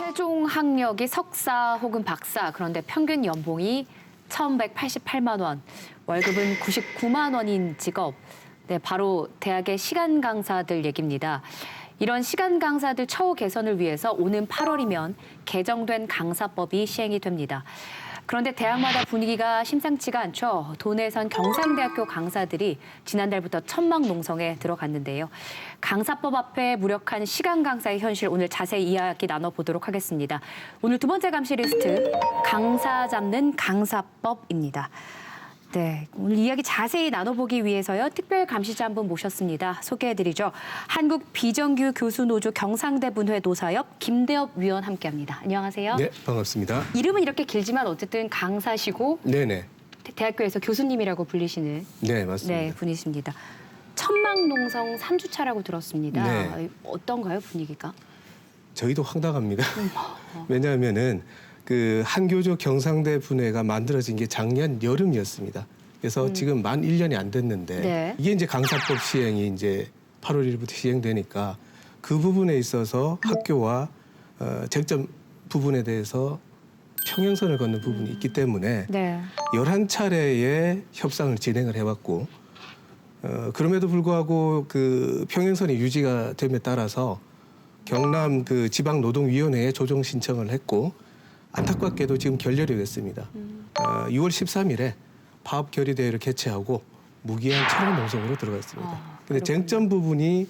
최종 학력이 석사 혹은 박사, 그런데 평균 연봉이 1,188만 원, 월급은 99만 원인 직업. 네, 바로 대학의 시간 강사들 얘기입니다. 이런 시간 강사들 처우 개선을 위해서 오는 8월이면 개정된 강사법이 시행이 됩니다. 그런데 대학마다 분위기가 심상치가 않죠. 도내선 경상대학교 강사들이 지난달부터 천막농성에 들어갔는데요. 강사법 앞에 무력한 시간 강사의 현실, 오늘 자세히 이야기 나눠보도록 하겠습니다. 오늘 두 번째 감시 리스트, 강사 잡는 강사법입니다. 네, 오늘 이야기 자세히 나눠보기 위해서요. 특별 감시자 한 분 모셨습니다. 소개해드리죠. 한국 비정규 교수노조 경상대 분회 노사협 김대엽 위원 함께합니다. 안녕하세요. 네, 반갑습니다. 이름은 이렇게 길지만 어쨌든 강사시고 네네. 대학교에서 교수님이라고 불리시는 네, 맞습니다. 네, 분이십니다. 천막농성 3주차라고 들었습니다. 네. 어떤가요, 분위기가? 저희도 황당합니다. 왜냐하면은 그 한교조 경상대 분회가 만들어진 게 작년 여름이었습니다. 그래서 지금 만 1년이 안 됐는데 네. 이게 이제 강사법 시행이 이제 8월 1일부터 시행되니까 그 부분에 있어서 학교와 쟁점 부분에 대해서 평행선을 걷는 부분이 있기 때문에 네. 11차례의 협상을 진행을 해왔고 그럼에도 불구하고 그 평행선이 유지가 됨에 따라서 경남 그 지방노동위원회에 조정 신청을 했고 안타깝게도 지금 결렬이 됐습니다. 6월 13일에 파업 결의대회를 개최하고 무기한 철학 농성으로 들어갔습니다. 근데 쟁점 부분이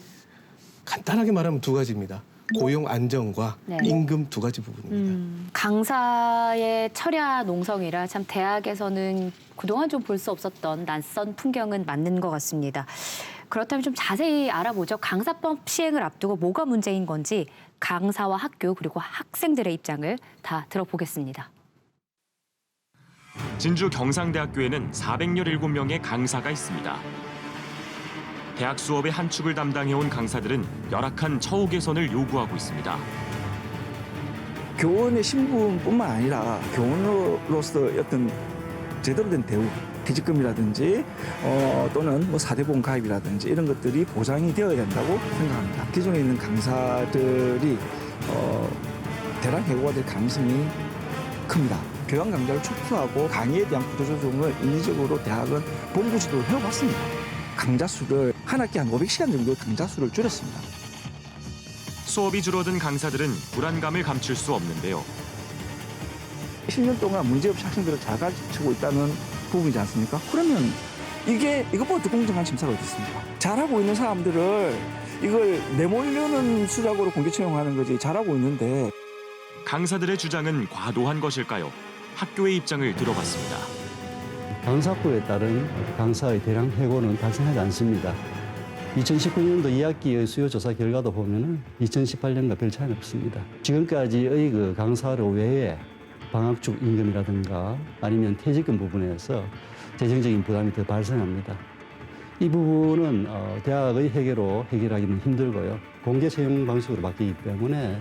간단하게 말하면 두 가지입니다. 고용 안정과 네. 임금 두 가지 부분입니다. 강사의 철야 농성이라 참 대학에서는 그동안 좀 볼 수 없었던 낯선 풍경은 맞는 것 같습니다. 그렇다면 좀 자세히 알아보죠. 강사법 시행을 앞두고 뭐가 문제인 건지 강사와 학교 그리고 학생들의 입장을 다 들어보겠습니다. 진주 경상대학교에는 417명의 강사가 있습니다. 대학 수업의 한 축을 담당해온 강사들은 열악한 처우 개선을 요구하고 있습니다. 교원의 신분뿐만 아니라 교원으로서 어떤 제대로 된 대우, 퇴직금이라든지 또는 뭐 4대 보험 가입이라든지 이런 것들이 보장이 되어야 된다고 생각합니다. 기존에 있는 강사들이 대량 해고가 될 가능성이 큽니다. 교양 강좌를 축소하고 강의에 대한 구조조정을 인위적으로 대학은 본부 지도를 해왔습니다. 강좌 수를 한 학기 한 500시간 정도 강좌 수를 줄였습니다. 수업이 줄어든 강사들은 불안감을 감출 수 없는데요. 10년 동안 문제없이 학생들을 잘 가르치고 있다는 부분이지 않습니까? 그러면 이것보다 더 공정한 심사가 어디 있습니까? 잘하고 있는 사람들을 이걸 내몰려는 수작으로 공개 채용하는 거지 잘하고 있는데. 강사들의 주장은 과도한 것일까요? 학교의 입장을 들어봤습니다. 강사법에 따른 강사의 대량 해고는 발생하지 않습니다. 2019년도 2학기의 수요 조사 결과도 보면은 2018년과 별 차이는 없습니다. 지금까지의 그 강사로 외에 방학축 임금이라든가 아니면 퇴직금 부분에서 재정적인 부담이 더 발생합니다. 이 부분은 대학의 해결로 해결하기는 힘들고요. 공개 채용 방식으로 바뀌기 때문에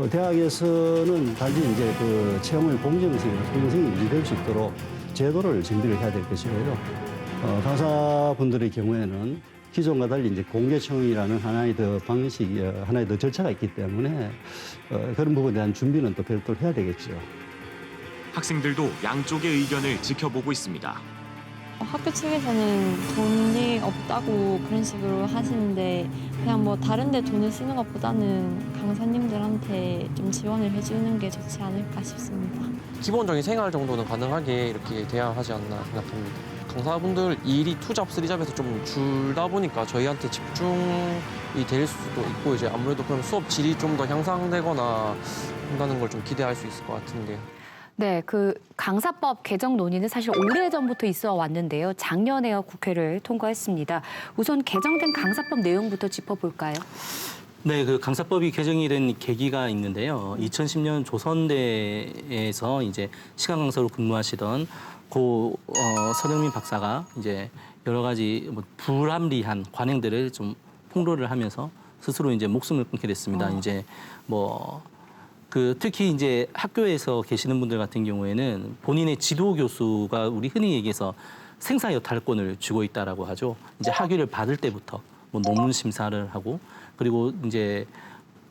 대학에서는 단지 이제 그 채용의 공정성이나 투명성이 유지될 수 있도록 제도를 정비를 해야 될 것이고요. 강사분들의 경우에는 기존과 달리 이제 공개 채용이라는 하나의 더 방식이 하나의 더 절차가 있기 때문에 그런 부분에 대한 준비는 또 별도로 해야 되겠죠. 학생들도 양쪽의 의견을 지켜보고 있습니다. 학교 측에서는 돈이 없다고 그런 식으로 하시는데 그냥 뭐 다른 데 돈을 쓰는 것보다는 강사님들한테 좀 지원을 해주는 게 좋지 않을까 싶습니다. 기본적인 생활 정도는 가능하게 이렇게 돼야 하지 않나 생각합니다. 강사분들 일이 투잡, 쓰리잡에서 좀 줄다 보니까 저희한테 집중이 될 수도 있고 이제 아무래도 그럼 수업 질이 좀 더 향상되거나 한다는 걸 좀 기대할 수 있을 것 같은데요. 네, 그 강사법 개정 논의는 사실 오래전부터 있어 왔는데요. 작년에 국회를 통과했습니다. 우선 개정된 강사법 내용부터 짚어볼까요? 네, 그 강사법이 개정이 된 계기가 있는데요. 2010년 조선대에서 이제 시간 강사로 근무하시던 고 서정민 박사가 이제 여러 가지 뭐 불합리한 관행들을 좀 폭로를 하면서 스스로 이제 목숨을 끊게 됐습니다. 이제 뭐 특히 이제 학교에서 계시는 분들 같은 경우에는 본인의 지도 교수가 우리 흔히 얘기해서 생사 여탈권을 쥐고 있다라고 하죠. 이제 학위를 받을 때부터 뭐 논문 심사를 하고 그리고 이제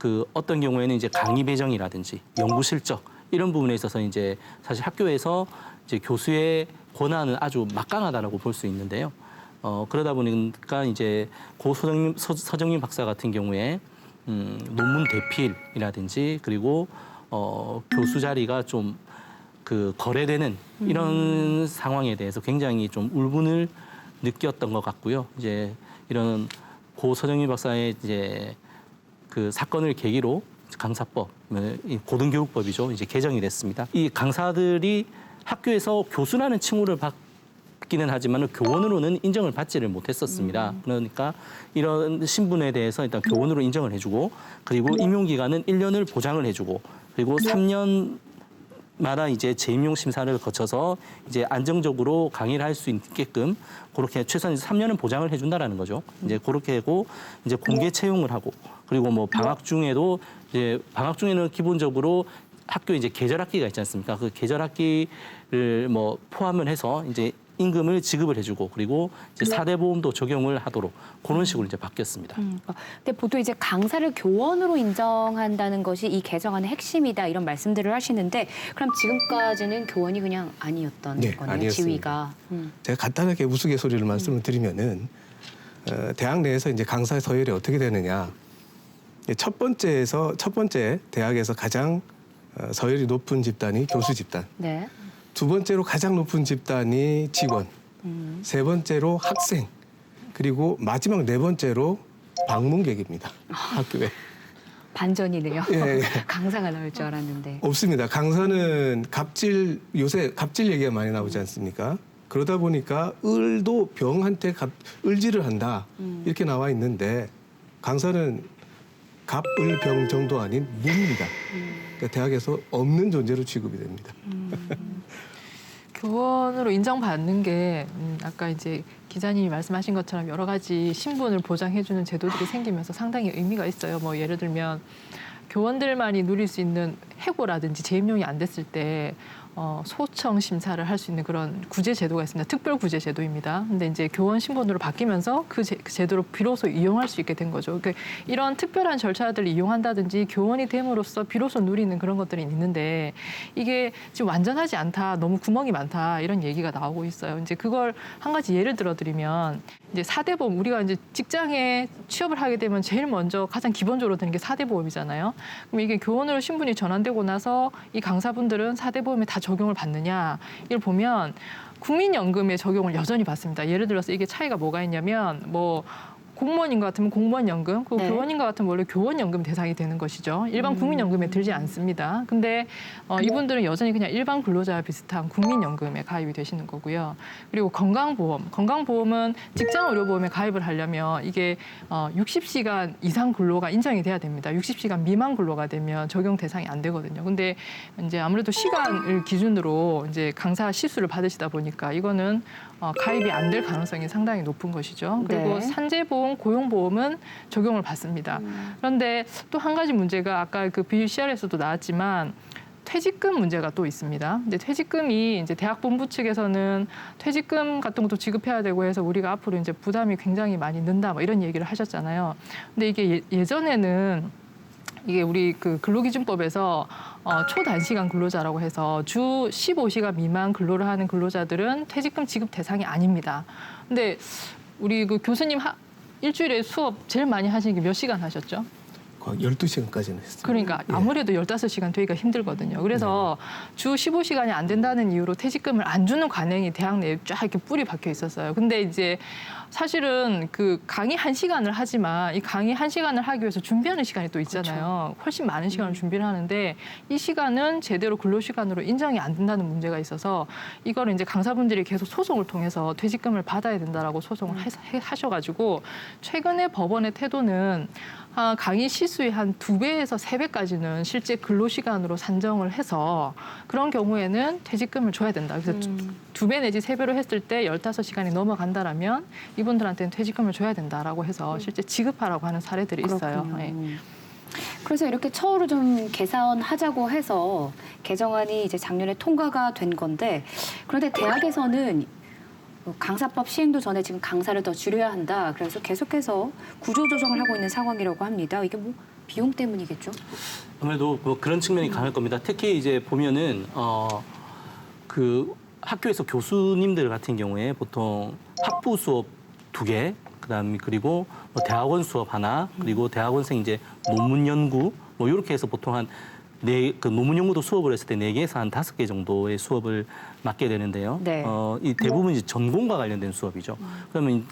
그 어떤 경우에는 이제 강의 배정이라든지 연구 실적 이런 부분에 있어서 이제 사실 학교에서 이제 교수의 권한은 아주 막강하다라고 볼 수 있는데요. 그러다 보니까 이제 고 서정민 박사 같은 경우에 논문 대필이라든지 그리고 교수 자리가 좀 그 거래되는 이런 상황에 대해서 굉장히 좀 울분을 느꼈던 것 같고요. 이제 이런 고 서정민 박사의 이제 그 사건을 계기로 강사법, 이 고등교육법이죠. 이제 개정이 됐습니다. 이 강사들이 학교에서 교수라는 칭호를 받기는 하지만 교원으로는 인정을 받지를 못했었습니다. 그러니까 이런 신분에 대해서 일단 교원으로 인정을 해주고 그리고 임용 기간은 1년을 보장을 해주고 그리고 3년마다 이제 재임용 심사를 거쳐서 이제 안정적으로 강의를 할 수 있게끔 그렇게 최소한 3년은 보장을 해준다라는 거죠. 이제 그렇게 하고 이제 공개 채용을 하고 그리고 뭐 방학 중에도 이제 방학 중에는 기본적으로 학교 이제 계절 학기가 있지 않습니까? 그 계절 학기를 뭐 포함을 해서 이제 임금을 지급을 해주고 그리고 이제 4대 보험도 적용을 하도록 그런 식으로 이제 바뀌었습니다. 근데 보통 이제 강사를 교원으로 인정한다는 것이 이 개정안의 핵심이다 이런 말씀들을 하시는데 그럼 지금까지는 교원이 그냥 아니었던 네, 거네요, 아니었습니다. 지위가. 제가 간단하게 우스갯소리를 말씀을 드리면은 대학 내에서 이제 강사 서열이 어떻게 되느냐. 첫 번째 대학에서 가장 서열이 높은 집단이 교수 집단. 네. 두 번째로 가장 높은 집단이 직원. 세 번째로 학생. 그리고 마지막 네 번째로 방문객입니다. 학교에. 반전이네요. 예, 예. 강사가 나올 줄 알았는데. 없습니다. 강사는 요새 갑질 얘기가 많이 나오지 않습니까? 그러다 보니까 을도 병한테 을지를 한다. 이렇게 나와 있는데 강사는 갑, 을, 병 정도 아닌 무입니다. 그러니까 대학에서 없는 존재로 취급이 됩니다. 교원으로 인정받는 게 아까 이제 기자님이 말씀하신 것처럼 여러 가지 신분을 보장해주는 제도들이 생기면서 상당히 의미가 있어요. 뭐 예를 들면 교원들만이 누릴 수 있는 해고라든지 재임용이 안 됐을 때 소청 심사를 할 수 있는 그런 구제 제도가 있습니다. 특별 구제 제도입니다. 근데 이제 교원 신분으로 바뀌면서 그 제도를 비로소 이용할 수 있게 된 거죠. 그러니까 이런 특별한 절차들을 이용한다든지 교원이 됨으로써 비로소 누리는 그런 것들이 있는데 이게 지금 완전하지 않다, 너무 구멍이 많다 이런 얘기가 나오고 있어요. 이제 그걸 한 가지 예를 들어드리면 이제 4대 보험, 우리가 이제 직장에 취업을 하게 되면 제일 먼저 가장 기본적으로 드는 게 4대 보험이잖아요. 그럼 이게 교원으로 신분이 전환되고 나서 이 강사분들은 4대 보험에 다 적용을 받느냐 이걸 보면 국민연금의 적용을 여전히 받습니다. 예를 들어서 이게 차이가 뭐가 있냐면 뭐 공무원인 것 같으면 공무원연금, 그리고 네. 교원인 것 같으면 원래 교원연금 대상이 되는 것이죠. 일반 국민연금에 들지 않습니다. 근데 이분들은 여전히 그냥 일반 근로자와 비슷한 국민연금에 가입이 되시는 거고요. 그리고 건강보험은 직장의료보험에 가입을 하려면 이게 60시간 이상 근로가 인정이 돼야 됩니다. 60시간 미만 근로가 되면 적용 대상이 안 되거든요. 근데 이제 아무래도 시간을 기준으로 이제 강사 시수를 받으시다 보니까 이거는 가입이 안 될 가능성이 상당히 높은 것이죠. 그리고 네. 산재보험, 고용보험은 적용을 받습니다. 그런데 또 한 가지 문제가 아까 그 BCR에서도 나왔지만 퇴직금 문제가 또 있습니다. 근데 퇴직금이 이제 대학 본부 측에서는 퇴직금 같은 것도 지급해야 되고 해서 우리가 앞으로 이제 부담이 굉장히 많이 는다 뭐 이런 얘기를 하셨잖아요. 근데 이게 예전에는 이게 우리 그 근로기준법에서 초단시간 근로자라고 해서 주 15시간 미만 근로를 하는 근로자들은 퇴직금 지급 대상이 아닙니다. 근데 우리 그 교수님 일주일에 수업 제일 많이 하시는 게 몇 시간 하셨죠? 거의 12시간까지는 했습니다. 그러니까 예. 아무래도 15시간 되기가 힘들거든요. 그래서 주 15시간이 안 된다는 이유로 퇴직금을 안 주는 관행이 대학 내에 쫙 이렇게 뿌리 박혀 있었어요. 근데 이제 사실은 그 강의 1시간을 하지만 이 강의 1시간을 하기 위해서 준비하는 시간이 또 있잖아요. 훨씬 많은 시간을 준비를 하는데 이 시간은 제대로 근로시간으로 인정이 안 된다는 문제가 있어서 이거를 이제 강사분들이 계속 소송을 통해서 퇴직금을 받아야 된다라고 소송을 하셔가지고 최근에 법원의 태도는 강의 시수의 한 2배에서 3배까지는 실제 근로시간으로 산정을 해서 그런 경우에는 퇴직금을 줘야 된다. 그래서 2배 내지 3배로 했을 때 15시간이 넘어간다라면 이분들한테는 퇴직금을 줘야 된다라고 해서 실제 지급하라고 하는 사례들이 있어요. 그렇군요. 네. 그래서 이렇게 처우를 좀 개선하자고 해서 개정안이 이제 작년에 통과가 된 건데 그런데 대학에서는 강사법 시행도 전에 지금 강사를 더 줄여야 한다. 그래서 계속해서 구조조정을 하고 있는 상황이라고 합니다. 이게 뭐 비용 때문이겠죠? 아무래도 뭐 그런 측면이 강할 겁니다. 특히 이제 보면은 그 학교에서 교수님들 같은 경우에 보통 학부 수업 2개, 그다음 그리고 뭐 대학원 수업 하나, 그리고 대학원생 이제 논문 연구 뭐 이렇게 해서 보통 한 그 논문 연구도 수업을 했을 때 4개에서 한 5개 정도의 수업을 맡게 되는데요. 네. 이 대부분 이제 전공과 관련된 수업이죠.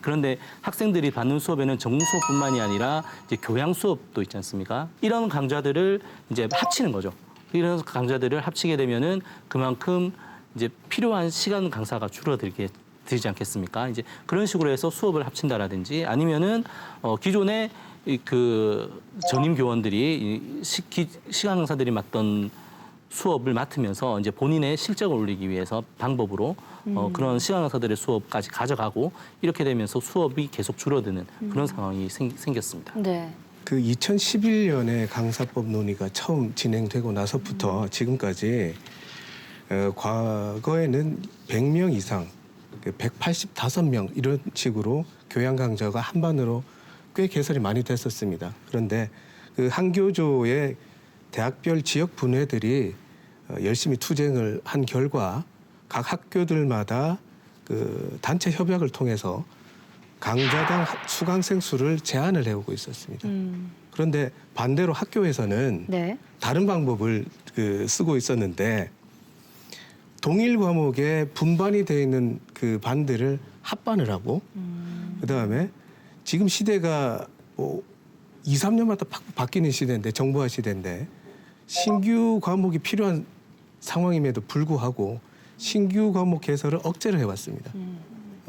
그런데 학생들이 받는 수업에는 전공 수업뿐만이 아니라 이제 교양 수업도 있지 않습니까? 이런 강좌들을 이제 합치는 거죠. 이런 강좌들을 합치게 되면은 그만큼 이제 필요한 시간 강사가 줄어들게 되지 않겠습니까? 이제 그런 식으로 해서 수업을 합친다라든지 아니면은 기존에 그 전임 교원들이 시간 강사들이 맡던 수업을 맡으면서 이제 본인의 실적을 올리기 위해서 방법으로 그런 시간 강사들의 수업까지 가져가고 이렇게 되면서 수업이 계속 줄어드는 그런 상황이 생겼습니다. 네. 그 2011년에 강사법 논의가 처음 진행되고 나서부터 지금까지 과거에는 100명 이상, 185명 이런 식으로 교양 강좌가 한반으로 꽤 개설이 많이 됐었습니다. 그런데 그 한교조의 대학별 지역 분회들이 열심히 투쟁을 한 결과 각 학교들마다 그 단체 협약을 통해서 강좌당 수강생 수를 제한을 해오고 있었습니다. 그런데 반대로 학교에서는 네. 다른 방법을 쓰고 있었는데 동일 과목에 분반이 되어 있는 그 반들을 합반을 하고 그다음에 지금 시대가 뭐 2, 3년마다 바뀌는 시대인데 정보화 시대인데 신규 과목이 필요한 상황임에도 불구하고 신규 과목 개설을 억제를 해왔습니다.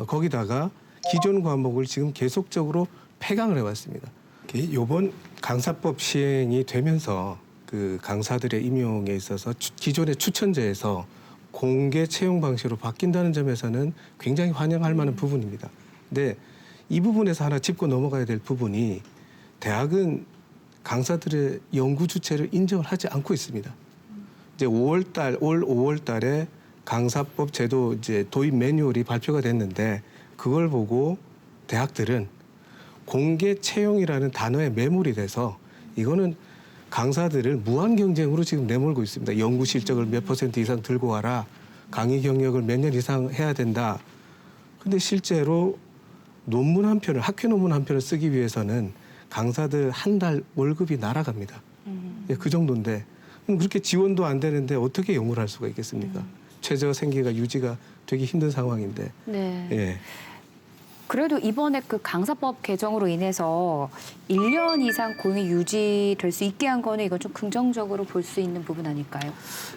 거기다가 기존 과목을 지금 계속적으로 폐강을 해왔습니다. 이번 강사법 시행이 되면서 그 강사들의 임용에 있어서 기존의 추천제에서 공개 채용 방식으로 바뀐다는 점에서는 굉장히 환영할 만한 부분입니다. 근데 이 부분에서 하나 짚고 넘어가야 될 부분이 대학은 강사들의 연구 주체를 인정을 하지 않고 있습니다. 이제 올 5월 달에 강사법 제도 이제 도입 매뉴얼이 발표가 됐는데 그걸 보고 대학들은 공개 채용이라는 단어에 매몰이 돼서 이거는 강사들을 무한 경쟁으로 지금 내몰고 있습니다. 연구 실적을 몇 % 이상 들고 와라. 강의 경력을 몇 년 이상 해야 된다. 근데 실제로 논문 한 편을, 학회 논문 한 편을 쓰기 위해서는 강사들 한 달 월급이 날아갑니다. 예, 그 정도인데 그럼 그렇게 지원도 안 되는데 어떻게 영어를 할 수가 있겠습니까? 최저 생계가 유지가 되기 힘든 상황인데. 네. 예. 그래도 이번에 그 강사법 개정으로 인해서 1년 이상 고용이 유지될 수 있게 한 거는 이건 좀 긍정적으로 볼 수 있는 부분 아닐까요?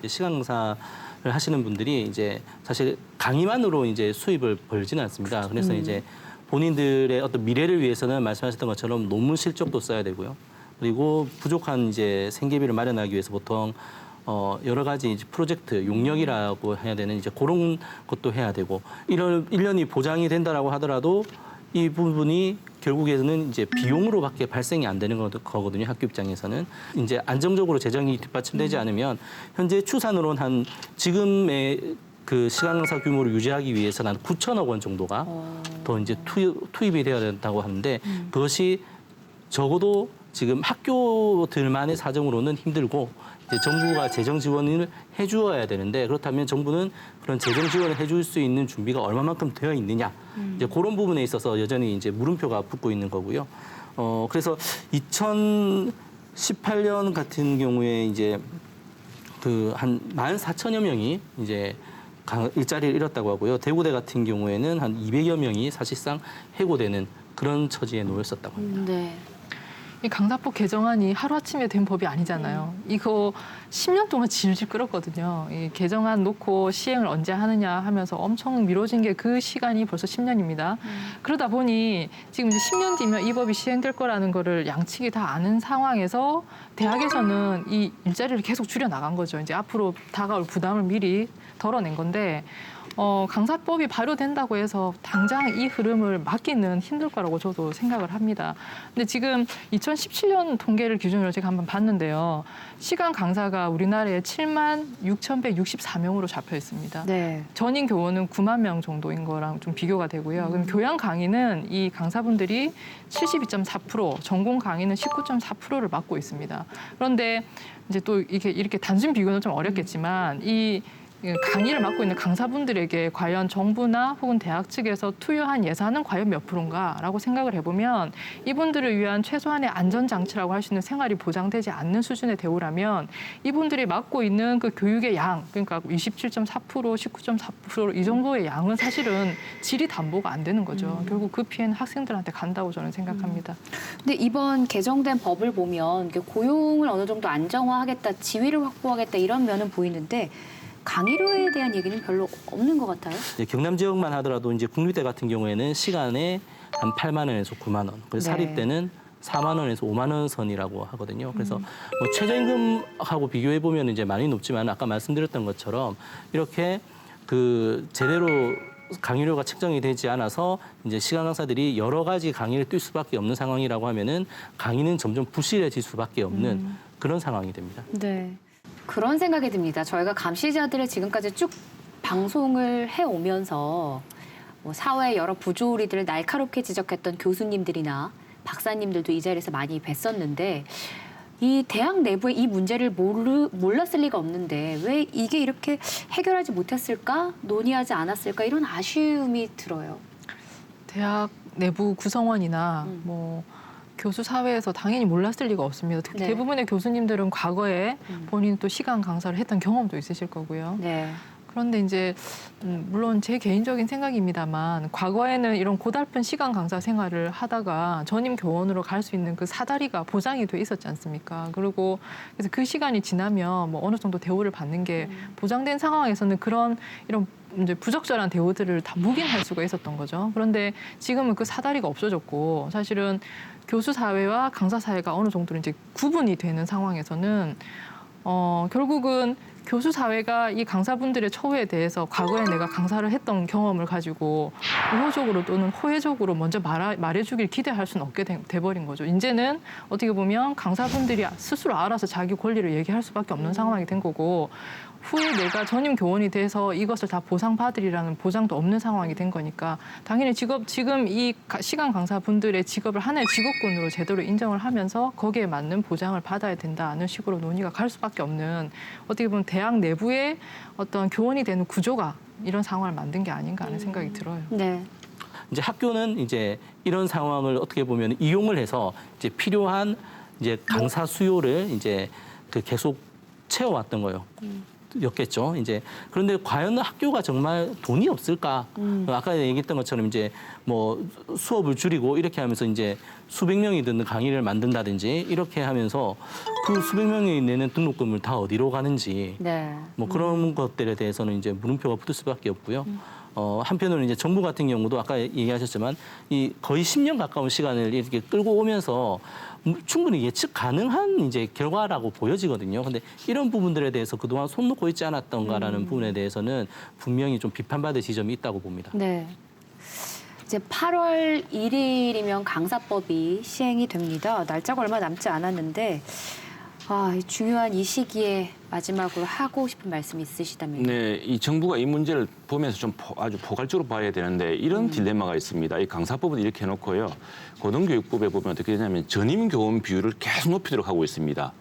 시간 강사를 하시는 분들이 이제 사실 강의만으로 이제 수입을 벌지는 않습니다. 그래서 이제 본인들의 어떤 미래를 위해서는 말씀하셨던 것처럼 논문 실적도 써야 되고요. 그리고 부족한 이제 생계비를 마련하기 위해서 보통 여러 가지 이제 프로젝트 용역이라고 해야 되는 이제 그런 것도 해야 되고 이런 1년이 보장이 된다라고 하더라도 이 부분이 결국에는 이제 비용으로밖에 발생이 안 되는 거거든요. 학교 입장에서는 이제 안정적으로 재정이 뒷받침되지 않으면 현재 추산으로는 한 지금의 그 시간 강사 규모를 유지하기 위해서는 한 9천억 원 정도가 더 이제 투입이 되어야 된다고 하는데 그것이 적어도 지금 학교들만의 사정으로는 힘들고 이제 정부가 재정 지원을 해주어야 되는데 그렇다면 정부는 그런 재정 지원을 해줄 수 있는 준비가 얼마만큼 되어 있느냐 이제 그런 부분에 있어서 여전히 이제 물음표가 붙고 있는 거고요. 그래서 2018년 같은 경우에 이제 그 한 14,000여 명이 이제 일자리를 잃었다고 하고요. 대구대 같은 경우에는 한 200여 명이 사실상 해고되는 그런 처지에 놓였었다고 합니다. 네. 이 강사법 개정안이 하루아침에 된 법이 아니잖아요. 이거 10년 동안 질질 끌었거든요. 이 개정안 놓고 시행을 언제 하느냐 하면서 엄청 미뤄진 게 그 시간이 벌써 10년입니다. 그러다 보니 지금 이제 10년 뒤면 이 법이 시행될 거라는 거를 양측이 다 아는 상황에서 대학에서는 이 일자리를 계속 줄여 나간 거죠. 이제 앞으로 다가올 부담을 미리 덜어낸 건데 강사법이 발효된다고 해서 당장 이 흐름을 막기는 힘들 거라고 저도 생각을 합니다. 근데 지금 2017년 통계를 기준으로 제가 한번 봤는데요. 시간 강사가 우리나라에 7만 6,164명으로 잡혀 있습니다. 네. 전임 교원은 9만 명 정도인 거랑 좀 비교가 되고요. 그럼 교양 강의는 이 강사분들이 72.4%, 전공 강의는 19.4%를 맡고 있습니다. 그런데 이제 또 이렇게 단순 비교는 좀 어렵겠지만 이 강의를 맡고 있는 강사분들에게 과연 정부나 혹은 대학 측에서 투여한 예산은 과연 몇 프로인가라고 생각을 해보면 이분들을 위한 최소한의 안전장치라고 할 수 있는 생활이 보장되지 않는 수준의 대우라면 이분들이 맡고 있는 그 교육의 양, 그러니까 27.4%, 19.4% 이 정도의 양은 사실은 질이 담보가 안 되는 거죠. 결국 그 피해는 학생들한테 간다고 저는 생각합니다. 근데 이번 개정된 법을 보면 고용을 어느 정도 안정화하겠다, 지위를 확보하겠다 이런 면은 보이는데 강의료에 대한 얘기는 별로 없는 것 같아요. 이제 경남 지역만 하더라도 이제 국립대 같은 경우에는 시간에 한 8만 원에서 9만 원, 그래서 네. 사립대는 4만 원에서 5만 원 선이라고 하거든요. 그래서 뭐 최저임금하고 비교해 보면 이제 많이 높지만 아까 말씀드렸던 것처럼 이렇게 그 제대로 강의료가 책정이 되지 않아서 이제 시간 강사들이 여러 가지 강의를 뛸 수밖에 없는 상황이라고 하면은 강의는 점점 부실해질 수밖에 없는 그런 상황이 됩니다. 네. 그런 생각이 듭니다. 저희가 감시자들을 지금까지 쭉 방송을 해오면서 뭐 사회의 여러 부조리들을 날카롭게 지적했던 교수님들이나 박사님들도 이 자리에서 많이 뵀었는데 이 대학 내부의 이 문제를 몰랐을 리가 없는데 왜 이게 이렇게 해결하지 못했을까? 논의하지 않았을까? 이런 아쉬움이 들어요. 대학 내부 구성원이나 뭐 교수 사회에서 당연히 몰랐을 리가 없습니다. 특히 네. 대부분의 교수님들은 과거에 본인 또 시간 강사를 했던 경험도 있으실 거고요. 네. 그런데 이제 물론 제 개인적인 생각입니다만 과거에는 이런 고달픈 시간 강사 생활을 하다가 전임 교원으로 갈 수 있는 그 사다리가 보장이 돼 있었지 않습니까? 그리고 그래서 그 시간이 지나면 뭐 어느 정도 대우를 받는 게 보장된 상황에서는 이런 이제 부적절한 대우들을 다 묵인할 수가 있었던 거죠. 그런데 지금은 그 사다리가 없어졌고 사실은 교수 사회와 강사 사회가 어느 정도 이제 구분이 되는 상황에서는 결국은 교수 사회가 이 강사분들의 처우에 대해서 과거에 내가 강사를 했던 경험을 가지고 우호적으로 또는 호혜적으로 먼저 말해주길 기대할 수는 없게 돼버린 거죠. 이제는 어떻게 보면 강사분들이 스스로 알아서 자기 권리를 얘기할 수밖에 없는 상황이 된 거고 후에 내가 전임 교원이 돼서 이것을 다 보상받으리라는 보장도 없는 상황이 된 거니까 당연히 지금 이 시간 강사분들의 직업을 하나의 직업군으로 제대로 인정을 하면서 거기에 맞는 보장을 받아야 된다는 식으로 논의가 갈 수밖에 없는 어떻게 보면 대학 내부의 어떤 교원이 되는 구조가 이런 상황을 만든 게 아닌가 하는 생각이 들어요. 네. 이제 학교는 이제 이런 상황을 어떻게 보면 이용을 해서 이제 필요한 이제 강사 수요를 이제 그 계속 채워왔던 거예요. 였겠죠. 이제 그런데 과연 학교가 정말 돈이 없을까? 아까 얘기했던 것처럼 이제 뭐 수업을 줄이고 이렇게 하면서 이제 수백 명이 듣는 강의를 만든다든지 이렇게 하면서 그 수백 명이 내는 등록금을 다 어디로 가는지 네. 뭐 그런 것들에 대해서는 이제 물음표가 붙을 수밖에 없고요. 한편으로는 이제 정부 같은 경우도 아까 얘기하셨지만 이 거의 10년 가까운 시간을 이렇게 끌고 오면서 충분히 예측 가능한 이제 결과라고 보여지거든요. 근데 이런 부분들에 대해서 그동안 손 놓고 있지 않았던가라는 부분에 대해서는 분명히 좀 비판받을 지점이 있다고 봅니다. 네. 이제 8월 1일이면 강사법이 시행이 됩니다. 날짜가 얼마 남지 않았는데 이 중요한 이 시기에 마지막으로 하고 싶은 말씀이 있으시다면요. 네, 이 정부가 이 문제를 보면서 좀 아주 포괄적으로 봐야 되는데 이런 딜레마가 있습니다. 이 강사법은 이렇게 해놓고요. 고등교육법에 보면 어떻게 되냐면 전임 교원 비율을 계속 높이도록 하고 있습니다.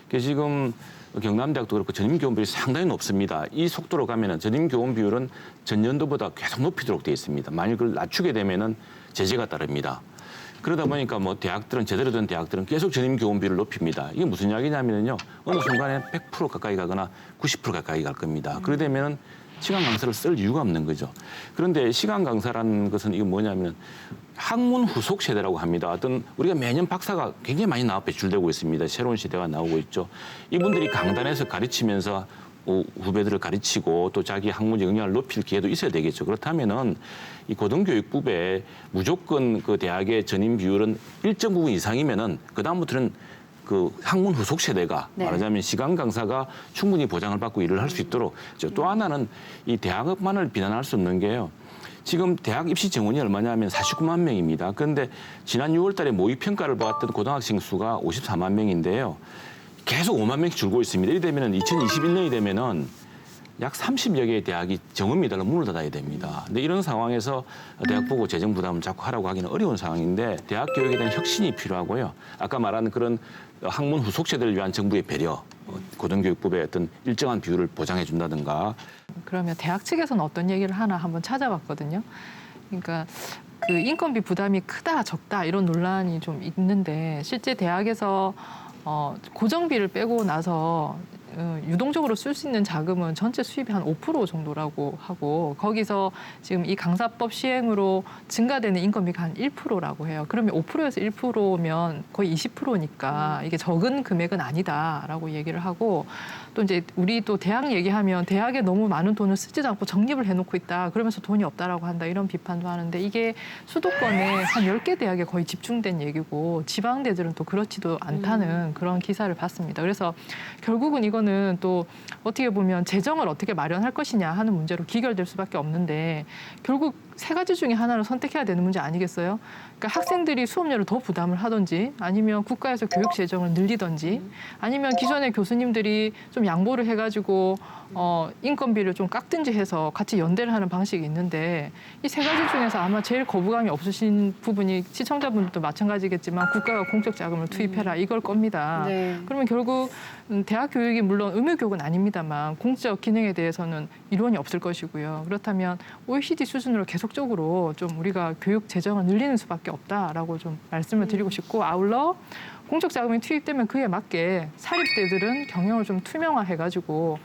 그래서 지금 경남대학도 그렇고 전임 교원 비율이 상당히 높습니다. 이 속도로 가면은 전임 교원 비율은 전년도보다 계속 높이도록 되어 있습니다. 만일 그걸 낮추게 되면은 제재가 따릅니다. 그러다 보니까 뭐 대학들은 제대로 된 대학들은 계속 전임 교원 비율을 높입니다. 이게 무슨 이야기냐면요. 어느 순간에 100% 가까이 가거나 90% 가까이 갈 겁니다. 그러다 보면은 시간 강사를 쓸 이유가 없는 거죠. 그런데 시간 강사라는 것은 이게 뭐냐면은 학문 후속 세대라고 합니다. 어떤 우리가 매년 박사가 굉장히 많이 나와 배출되고 있습니다. 새로운 시대가 나오고 있죠. 이분들이 강단에서 가르치면서 후배들을 가르치고 또 자기 학문의 영향을 높일 기회도 있어야 되겠죠. 그렇다면은 이 고등교육법에 무조건 그 대학의 전임 비율은 일정 부분 이상이면은 그 다음부터는 그 학문 후속 세대가 네. 말하자면 시간 강사가 충분히 보장을 받고 일을 할 수 있도록 또 하나는 이 대학만을 비난할 수 없는 게요. 지금 대학 입시 정원이 얼마냐면 49만 명입니다. 그런데 지난 6월 달에 모의 평가를 받았던 고등학생 수가 54만 명인데요. 계속 5만 명씩 줄고 있습니다. 이래 되면은 2021년이 되면은 약 30여 개의 대학이 정원미달로 문을 닫아야 됩니다. 근데 이런 상황에서 대학 보고 재정 부담을 자꾸 하라고 하기는 어려운 상황인데 대학 교육에 대한 혁신이 필요하고요. 아까 말한 그런 학문 후속 세대를 위한 정부의 배려, 고등교육법의 어떤 일정한 비율을 보장해 준다든가. 그러면 대학 측에서는 어떤 얘기를 하나 한번 찾아봤거든요. 그러니까 그 인건비 부담이 크다 적다 이런 논란이 좀 있는데 실제 대학에서 고정비를 빼고 나서 유동적으로 쓸 수 있는 자금은 전체 수입의 한 5% 정도라고 하고 거기서 지금 이 강사법 시행으로 증가되는 인건비가 한 1%라고 해요. 그러면 5%에서 1%면 거의 20%니까 이게 적은 금액은 아니다라고 얘기를 하고 또 이제 우리 또 대학 얘기하면 대학에 너무 많은 돈을 쓰지도 않고 적립을 해놓고 있다. 그러면서 돈이 없다라고 한다. 이런 비판도 하는데 이게 수도권에 한 10개 대학에 거의 집중된 얘기고 지방대들은 또 그렇지도 않다는 그런 기사를 봤습니다. 그래서 결국은 이거는 또 어떻게 보면 재정을 어떻게 마련할 것이냐 하는 문제로 귀결될 수밖에 없는데 결국 세 가지 중에 하나를 선택해야 되는 문제 아니겠어요? 그러니까 학생들이 수업료를 더 부담을 하든지 아니면 국가에서 교육 재정을 늘리든지 아니면 기존의 교수님들이 좀 양보를 해가지고 인건비를 좀 깎든지 해서 같이 연대를 하는 방식이 있는데 이 세 가지 중에서 아마 제일 거부감이 없으신 부분이 시청자분들도 마찬가지겠지만 국가가 공적 자금을 투입해라 이걸 겁니다. 네. 그러면 결국 대학 교육이 물론 의무 교육은 아닙니다만 공적 기능에 대해서는 이론이 없을 것이고요. 그렇다면 OECD 수준으로 계속적으로 좀 우리가 교육 재정을 늘리는 수밖에 없다라고 좀 말씀을 드리고 싶고 아울러 공적 자금이 투입되면 그에 맞게 사립대들은 경영을 좀 투명화해가지고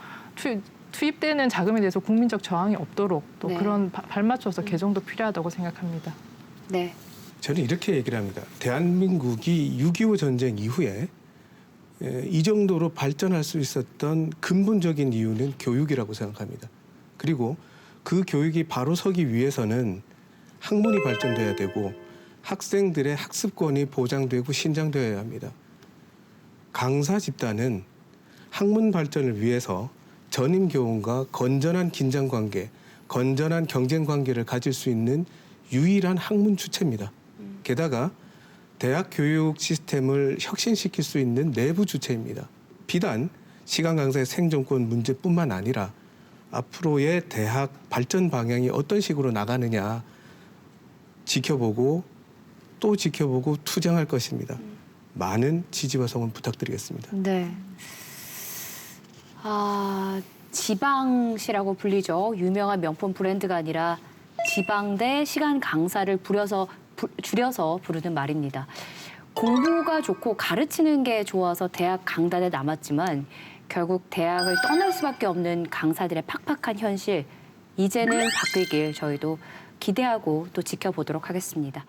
투입되는 자금에 대해서 국민적 저항이 없도록 또 네. 그런 발맞춰서 개정도 필요하다고 생각합니다. 네. 저는 이렇게 얘기를 합니다. 대한민국이 6.25 전쟁 이후에 이 정도로 발전할 수 있었던 근본적인 이유는 교육이라고 생각합니다. 그리고 그 교육이 바로 서기 위해서는 학문이 발전돼야 되고 학생들의 학습권이 보장되고 신장되어야 합니다. 강사 집단은 학문 발전을 위해서 전임 교원과 건전한 긴장 관계, 건전한 경쟁 관계를 가질 수 있는 유일한 학문 주체입니다. 게다가 대학 교육 시스템을 혁신시킬 수 있는 내부 주체입니다. 비단 시간 강사의 생존권 문제뿐만 아니라 앞으로의 대학 발전 방향이 어떤 식으로 나가느냐 지켜보고 또 지켜보고 투쟁할 것입니다. 많은 지지와 성원 부탁드리겠습니다. 네. 지방시라고 불리죠. 유명한 명품 브랜드가 아니라 지방대 시간 강사를 줄여서 부르는 말입니다. 공부가 좋고 가르치는 게 좋아서 대학 강단에 남았지만 결국 대학을 떠날 수밖에 없는 강사들의 팍팍한 현실, 이제는 바뀌길 저희도 기대하고 또 지켜보도록 하겠습니다.